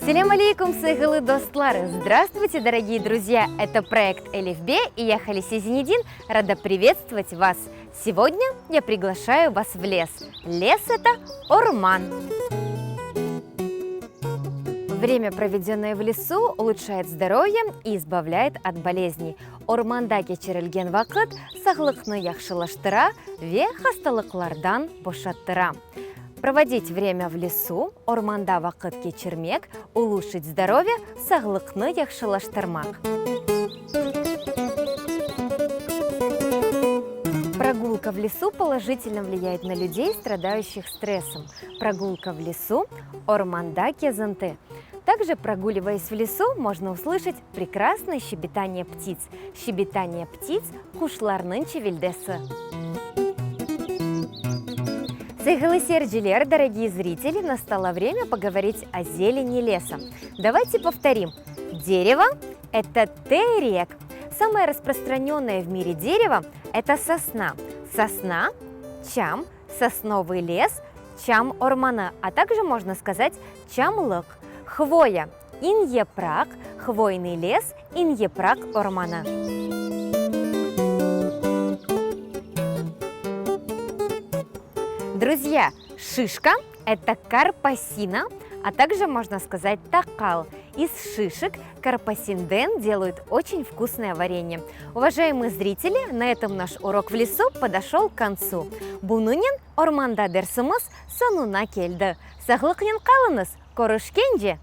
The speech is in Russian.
Ассаляму алейкум, сайгылы достлары! Здравствуйте, дорогие друзья! Это проект Элифбе, и я Халисе Зинедин, рада приветствовать вас. Сегодня я приглашаю вас в лес. Лес – это орман. Время, проведенное в лесу, улучшает здоровье и избавляет от болезней. Орманда кечирилген вакыт саглыкны яхшылаштыра ве хасталыклардан бошаттыра. Проводить время в лесу, орманда вакыт кечирмек, улучшить здоровье, саглыкны яхшылаштырмак. Прогулка в лесу положительно влияет на людей, страдающих стрессом. Прогулка в лесу – орманда кезенты. Также, прогуливаясь в лесу, можно услышать прекрасное щебетание птиц. Щебетание птиц – кушларнын чевелдесі. Сайгылы серджилер, дорогие зрители, настало время поговорить о зелени леса. Давайте повторим. Дерево – это терек. Самое распространенное в мире дерево – это сосна. Сосна – чам, сосновый лес, чам ормана, а также можно сказать чамлык. Хвоя – иньепрак, хвойный лес, иньепрак ормана. Друзья, шишка – это карпасина, а также можно сказать такал. Из шишек карпасинден делают очень вкусное варенье. Уважаемые зрители, на этом наш урок в лесу подошел к концу. Бунунен орманда дерсымыз сонуна келді. Саглыкнен калыңыз, көрішкенже!